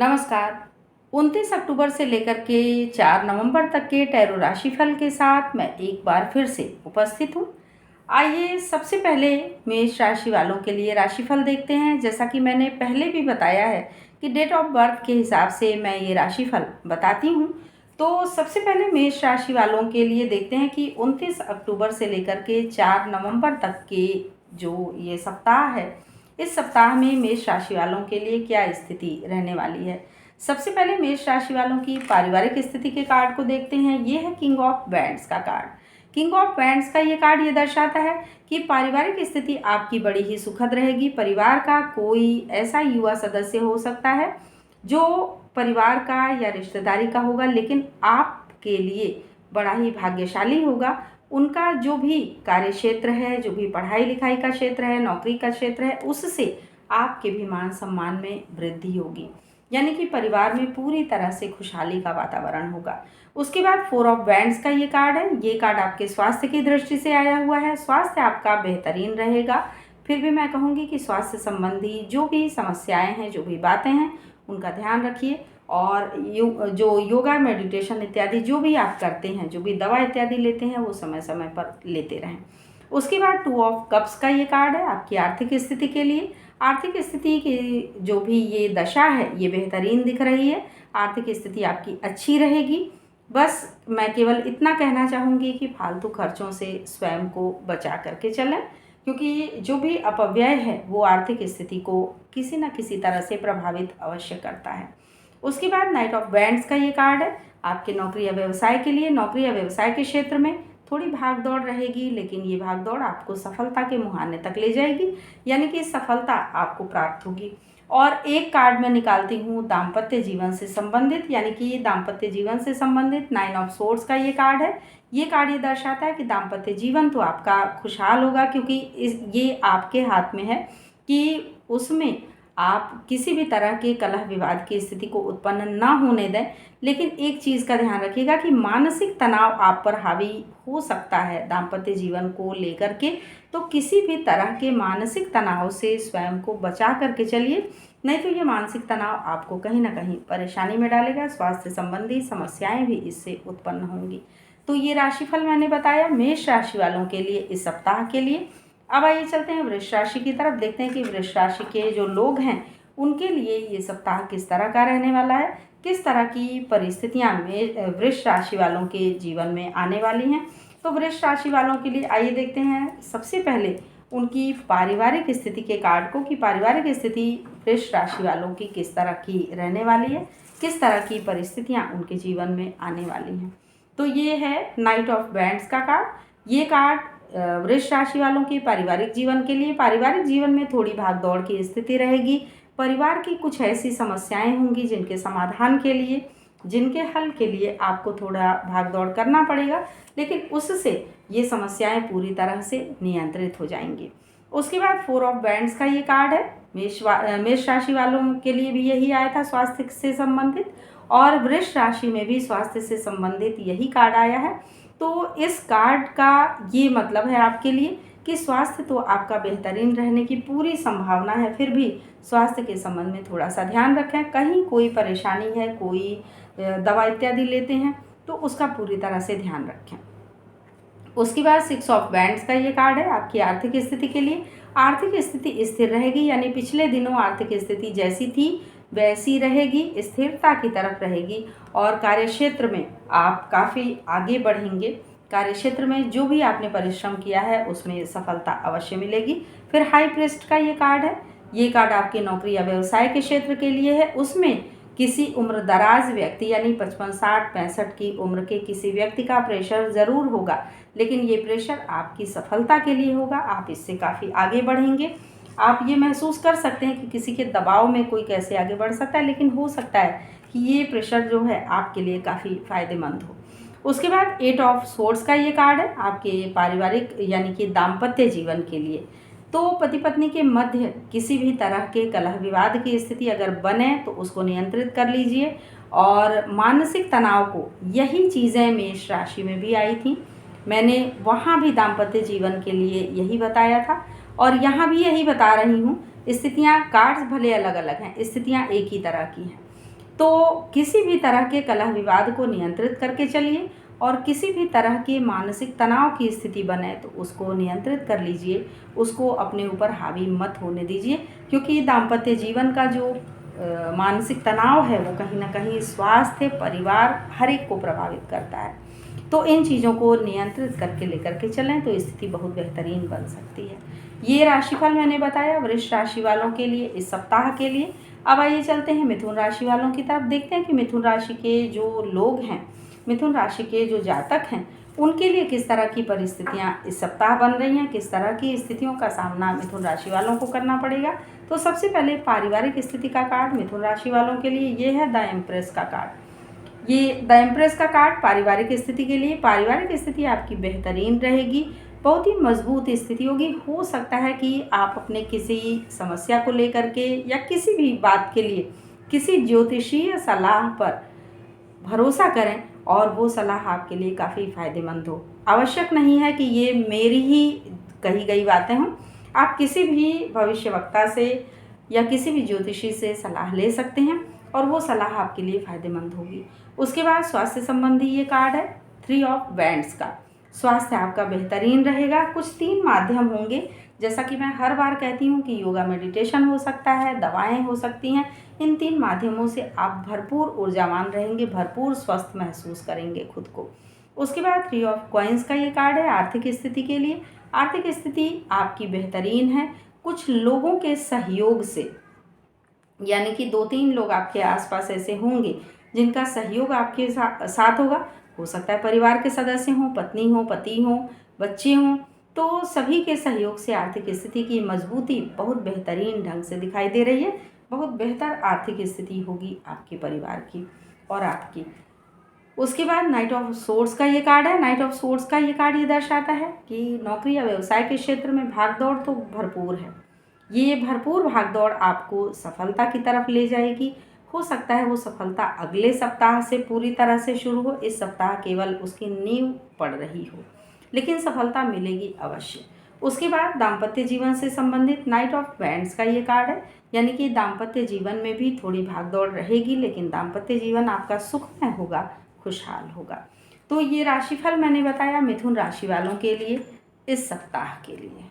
नमस्कार। 29 अक्टूबर से लेकर के 4 नवंबर तक के टैरो राशिफल के साथ मैं एक बार फिर से उपस्थित हूँ। आइए सबसे पहले मेष राशि वालों के लिए राशिफल देखते हैं। जैसा कि मैंने पहले भी बताया है कि डेट ऑफ बर्थ के हिसाब से मैं ये राशिफल बताती हूँ। तो सबसे पहले मेष राशि वालों के लिए देखते हैं कि 29 अक्टूबर से लेकर के 4 नवंबर तक के जो ये सप्ताह है, इस सप्ताह में मेष राशि वालों के लिए क्या स्थिति रहने वाली है। सबसे पहले मेष राशि वालों की पारिवारिक स्थिति के कार्ड को देखते हैं। ये है किंग ऑफ बैंड्स का कार्ड। किंग ऑफ बैंड्स का ये कार्ड ये दर्शाता है कि पारिवारिक स्थिति आपकी बड़ी ही सुखद रहेगी। परिवार का कोई ऐसा युवा सदस्य हो सकता है जो परिवार का या रिश्तेदारी का होगा, लेकिन आपके लिए बड़ा ही भाग्यशाली होगा। उनका जो भी कार्य क्षेत्र है, जो भी पढ़ाई लिखाई का क्षेत्र है, नौकरी का क्षेत्र है, उससे आपके भी मान सम्मान में वृद्धि होगी। यानी कि परिवार में पूरी तरह से खुशहाली का वातावरण होगा। उसके बाद 4 ऑफ बैंड्स का ये कार्ड है। ये कार्ड आपके स्वास्थ्य की दृष्टि से आया हुआ है। स्वास्थ्य आपका बेहतरीन रहेगा। फिर भी मैं कहूँगी कि स्वास्थ्य संबंधी जो भी समस्याएं हैं, जो भी बातें हैं, उनका ध्यान रखिए। और जो योगा, मेडिटेशन इत्यादि जो भी आप करते हैं, जो भी दवा इत्यादि लेते हैं, वो समय समय पर लेते रहें। उसके बाद 2 ऑफ कप्स का ये कार्ड है आपकी आर्थिक स्थिति के लिए। आर्थिक स्थिति की जो भी ये दशा है, ये बेहतरीन दिख रही है। आर्थिक स्थिति आपकी अच्छी रहेगी। बस मैं केवल इतना कहना चाहूँगी कि फालतू खर्चों से स्वयं को बचा करके चलें, क्योंकि जो भी अपव्यय है वो आर्थिक स्थिति को किसी न किसी तरह से प्रभावित अवश्य करता है। उसके बाद नाइट ऑफ बैंड्स का ये कार्ड है आपके नौकरी या व्यवसाय के लिए। नौकरी या व्यवसाय के क्षेत्र में थोड़ी भाग दौड़ रहेगी, लेकिन ये भाग दौड़ आपको सफलता के मुहाने तक ले जाएगी, यानी कि सफलता आपको प्राप्त होगी। और एक कार्ड मैं निकालती हूँ दाम्पत्य जीवन से संबंधित, यानी कि दाम्पत्य जीवन से संबंधित 9 ऑफ सोर्ड्स का ये कार्ड है। ये कार्ड ये दर्शाता है कि दाम्पत्य जीवन तो आपका खुशहाल होगा, क्योंकि ये आपके हाथ में है कि उसमें आप किसी भी तरह के कलह विवाद की स्थिति को उत्पन्न ना होने दें। लेकिन एक चीज़ का ध्यान रखिएगा कि मानसिक तनाव आप पर हावी हो सकता है दाम्पत्य जीवन को लेकर के। तो किसी भी तरह के मानसिक तनाव से स्वयं को बचा करके चलिए, नहीं तो ये मानसिक तनाव आपको कहीं ना कहीं परेशानी में डालेगा। स्वास्थ्य संबंधी समस्याएं भी इससे उत्पन्न होंगी। तो ये राशिफल मैंने बताया मेष राशि वालों के लिए इस सप्ताह के लिए। अब आइए चलते हैं वृष राशि की तरफ, देखते हैं कि वृष राशि के जो लोग हैं उनके लिए ये सप्ताह किस तरह का रहने वाला है, किस तरह की परिस्थितियां में वृष राशि वालों के जीवन में आने वाली हैं। तो वृष राशि वालों के लिए आइए देखते हैं सबसे पहले उनकी पारिवारिक स्थिति के कार्ड को, कि पारिवारिक स्थिति वृष राशि वालों की किस तरह की रहने वाली है, किस तरह की परिस्थितियां उनके जीवन में आने वाली हैं। तो ये है नाइट ऑफ बैंड्स का कार्ड। ये कार्ड वृष राशि वालों के पारिवारिक जीवन के लिए। पारिवारिक जीवन में थोड़ी भागदौड़ की स्थिति रहेगी। परिवार की कुछ ऐसी समस्याएं होंगी जिनके समाधान के लिए, जिनके हल के लिए आपको थोड़ा भागदौड़ करना पड़ेगा, लेकिन उससे ये समस्याएं पूरी तरह से नियंत्रित हो जाएंगी। उसके बाद 4 ऑफ बैंड्स का ये कार्ड है। मेष राशि वालों के लिए भी यही आया था, स्वास्थ्य से संबंधित, और वृष राशि में भी स्वास्थ्य से संबंधित यही कार्ड आया है। तो इस कार्ड का ये मतलब है आपके लिए कि स्वास्थ्य तो आपका बेहतरीन रहने की पूरी संभावना है, फिर भी स्वास्थ्य के संबंध में थोड़ा सा ध्यान रखें। कहीं कोई परेशानी है, कोई दवा इत्यादि लेते हैं, तो उसका पूरी तरह से ध्यान रखें। उसके बाद 6 ऑफ बैंड्स का ये कार्ड है आपकी आर्थिक स्थिति के लिए। आर्थिक स्थिति स्थिर रहेगी, यानी पिछले दिनों आर्थिक स्थिति जैसी थी वैसी रहेगी, स्थिरता की तरफ रहेगी। और कार्यक्षेत्र में आप काफ़ी आगे बढ़ेंगे। कार्यक्षेत्र में जो भी आपने परिश्रम किया है उसमें सफलता अवश्य मिलेगी। फिर हाई प्रीस्ट का ये कार्ड है। ये कार्ड आपकी नौकरी या व्यवसाय के क्षेत्र के लिए है। उसमें किसी उम्र दराज व्यक्ति, यानी 55, 60, 65 की उम्र के किसी व्यक्ति का प्रेशर ज़रूर होगा, लेकिन ये प्रेशर आपकी सफलता के लिए होगा। आप इससे काफ़ी आगे बढ़ेंगे। आप ये महसूस कर सकते हैं कि किसी के दबाव में कोई कैसे आगे बढ़ सकता है, लेकिन हो सकता है कि ये प्रेशर जो है आपके लिए काफ़ी फ़ायदेमंद हो। उसके बाद 8 ऑफ सोर्ड्स का ये कार्ड है आपके पारिवारिक यानी कि दाम्पत्य जीवन के लिए। तो पति पत्नी के मध्य किसी भी तरह के कलह विवाद की स्थिति अगर बने तो उसको नियंत्रित कर लीजिए। और मानसिक तनाव को, यही चीज़ें मेष राशि में भी आई थी, मैंने वहाँ भी दाम्पत्य जीवन के लिए यही बताया था और यहाँ भी यही बता रही हूँ। स्थितियाँ, कार्ड्स भले अलग अलग हैं, स्थितियाँ एक ही तरह की हैं। तो किसी भी तरह के कलह विवाद को नियंत्रित करके चलिए और किसी भी तरह के मानसिक तनाव की स्थिति बने तो उसको नियंत्रित कर लीजिए, उसको अपने ऊपर हावी मत होने दीजिए, क्योंकि दाम्पत्य जीवन का जो मानसिक तनाव है वो कहीं ना कहीं स्वास्थ्य, परिवार, हर एक को प्रभावित करता है। तो इन चीज़ों को नियंत्रित करके लेकर के चलें तो स्थिति बहुत बेहतरीन बन सकती है। ये राशिफल मैंने बताया वृष राशि वालों के लिए इस सप्ताह के लिए। अब आइए चलते हैं मिथुन राशि वालों की तरफ, देखते हैं कि मिथुन राशि के जो लोग हैं, मिथुन राशि के जो जातक हैं, उनके लिए किस तरह की परिस्थितियां इस सप्ताह बन रही हैं, किस तरह की स्थितियों का सामना मिथुन राशि वालों को करना पड़ेगा। तो सबसे पहले पारिवारिक स्थिति का कार्ड मिथुन राशि वालों के लिए ये है द एम्प्रेस का कार्ड। ये द एम्प्रेस का कार्ड पारिवारिक स्थिति के लिए, पारिवारिक स्थिति आपकी बेहतरीन रहेगी, बहुत ही मजबूत स्थिति होगी। हो सकता है कि आप अपने किसी समस्या को लेकर के या किसी भी बात के लिए किसी ज्योतिषीय सलाह पर भरोसा करें और वो सलाह आपके लिए काफ़ी फ़ायदेमंद हो। आवश्यक नहीं है कि ये मेरी ही कही गई बातें हों, आप किसी भी भविष्यवक्ता से या किसी भी ज्योतिषी से सलाह ले सकते हैं और वो सलाह आपके लिए फ़ायदेमंद होगी। उसके बाद स्वास्थ्य संबंधी ये कार्ड है 3 ऑफ वैंड्स का। स्वास्थ्य आपका बेहतरीन रहेगा। कुछ 3 माध्यम होंगे, जैसा कि मैं हर बार कहती हूँ कि योगा मेडिटेशन हो सकता है, दवाएं हो सकती हैं। इन 3 माध्यमों से आप भरपूर ऊर्जावान रहेंगे, भरपूर स्वस्थ महसूस करेंगे खुद को। उसके बाद 3 ऑफ कॉइन्स का ये कार्ड है आर्थिक स्थिति के लिए। आर्थिक स्थिति आपकी बेहतरीन है। कुछ लोगों के सहयोग से, यानी कि 2-3 लोग आपके आसपास ऐसे होंगे जिनका सहयोग आपके साथ होगा। हो सकता है परिवार के सदस्य हों, पत्नी हो, पति हो, बच्चे हों, तो सभी के सहयोग से आर्थिक स्थिति की मजबूती बहुत बेहतरीन ढंग से दिखाई दे रही है। बहुत बेहतर आर्थिक स्थिति होगी आपके परिवार की और आपकी। उसके बाद नाइट ऑफ सोर्ड्स का ये कार्ड है। नाइट ऑफ सोर्ड्स का ये कार्ड ये दर्शाता है कि नौकरी या व्यवसाय के क्षेत्र में भागदौड़ तो भरपूर है। ये भरपूर भागदौड़ आपको सफलता की तरफ ले जाएगी। हो सकता है वो सफलता अगले सप्ताह से पूरी तरह से शुरू हो, इस सप्ताह केवल उसकी नींव पड़ रही हो, लेकिन सफलता मिलेगी अवश्य। उसके बाद दाम्पत्य जीवन से संबंधित नाइट ऑफ वैंड्स का ये कार्ड है, यानी कि दाम्पत्य जीवन में भी थोड़ी भागदौड़ रहेगी, लेकिन दाम्पत्य जीवन आपका सुखमय होगा, खुशहाल होगा। तो ये राशिफल मैंने बताया मिथुन राशि वालों के लिए इस सप्ताह के लिए।